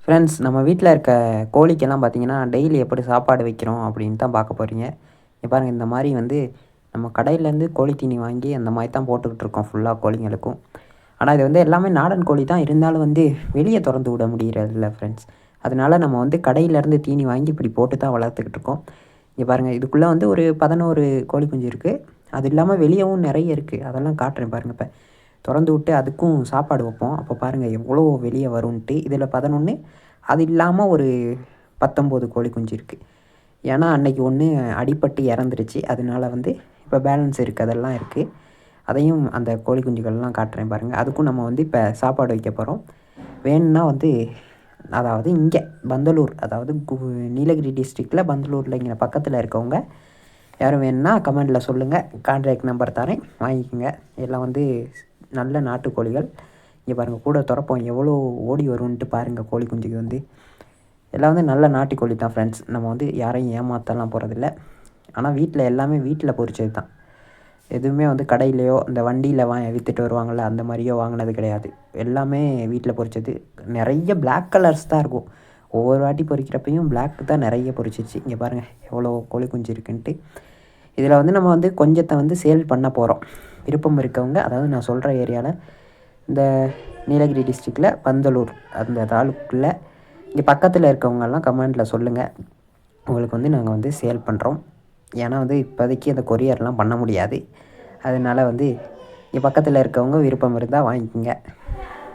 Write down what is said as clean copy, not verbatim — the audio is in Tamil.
ஃப்ரெண்ட்ஸ், நம்ம வீட்டில் இருக்க கோழிக்கெல்லாம் பார்த்தீங்கன்னா டெய்லி எப்படி சாப்பாடு வைக்கிறோம் அப்படின்னு தான் பார்க்க போகிறீங்க. இங்க பாருங்கள், இந்த மாதிரி வந்து நம்ம கடையிலேருந்து கோழி தீனி வாங்கி அந்த மாதிரி தான் போட்டுக்கிட்டு இருக்கோம் ஃபுல்லாக கோழிங்களுக்கும். ஆனால் இது வந்து எல்லாமே நாடன் கோழி தான், இருந்தாலும் வந்து வெளியே திறந்து விட முடியறதில்ல ஃப்ரெண்ட்ஸ். அதனால நம்ம வந்து கடையிலேருந்து தீனி வாங்கி இப்படி போட்டு தான் வளர்த்துக்கிட்டு இருக்கோம். இங்கே பாருங்கள், இதுக்குள்ளே வந்து ஒரு 11 கோழி குஞ்சு இருக்குது. அது இல்லாமல் வெளியவும் நிறைய இருக்குது, அதெல்லாம் காட்டுறேன் பாருங்கள். இப்போ திறந்து விட்டு அதுக்கும் சாப்பாடு வைப்போம். அப்போ பாருங்கள் எவ்வளோ வெளியே வரும்ன்ட்டு. இதில் 11, அது இல்லாமல் ஒரு 19 கோழி குஞ்சு இருக்குது. ஏன்னா அன்னைக்கு ஒன்று அடிபட்டு இறந்துருச்சு. அதனால வந்து இப்போ பேலன்ஸ் இருக்குது, அதெல்லாம் இருக்குது. அதையும் அந்த கோழி குஞ்சுகள்லாம் காட்டுறேன் பாருங்கள். அதுக்கும் நம்ம வந்து இப்போ சாப்பாடு வைக்க போகிறோம். வேணும்னா வந்து, அதாவது இங்கே பந்தலூர், அதாவது நீலகிரி டிஸ்ட்ரிக்டில் பந்தலூரில் இங்கே பக்கத்தில் இருக்கவங்க யாரும் வேணும்னா கமெண்டில் சொல்லுங்கள். கான்டாக்ட் நம்பர் தரேன், வாங்கிக்கோங்க. எல்லாம் வந்து நல்ல நாட்டுக்கோழிகள். இங்கே பாருங்கள், கூட திறப்போம் எவ்வளோ ஓடி வரும்ன்ட்டு பாருங்கள். கோழி குஞ்சுக்கு வந்து எல்லாம் வந்து நல்ல நாட்டுக்கோழி தான் ஃப்ரெண்ட்ஸ். நம்ம வந்து யாரையும் ஏமாற்றலாம் போகிறதில்ல. ஆனால் வீட்டில் எல்லாமே வீட்டில் பொரிச்சது தான். எதுவுமே வந்து கடையிலையோ இந்த வண்டியில் விற்றுட்டு வருவாங்கள்ல, அந்த மாதிரியோ வாங்கினது கிடையாது. எல்லாமே வீட்டில் பொரிச்சது. நிறைய பிளாக் கலர்ஸ் தான் இருக்கும். ஒவ்வொரு வாட்டி பொரிக்கிறப்பையும் பிளாக் தான் நிறைய பொரிச்சிச்சு. இங்கே பாருங்கள் எவ்வளோ கோழி குஞ்சு இருக்குன்ட்டு. இதில் வந்து நம்ம வந்து கொஞ்சத்தை வந்து சேல் பண்ண போகிறோம். விருப்பம் இருக்கவங்க, அதாவது நான் சொல்கிற ஏரியாவில், இந்த நீலகிரி டிஸ்ட்ரிக்டில் பந்தலூர் அந்த தாலுக்குள்ளே இங்கே பக்கத்தில் இருக்கவங்கெல்லாம் கமெண்டில் சொல்லுங்கள். உங்களுக்கு வந்து நாங்கள் வந்து சேல் பண்ணுறோம். ஏன்னா வந்து இப்போதைக்கு அந்த கொரியர்லாம் பண்ண முடியாது. அதனால வந்து இங்கே பக்கத்தில் இருக்கவங்க விருப்பம் இருந்தால் வாங்கிக்கோங்க.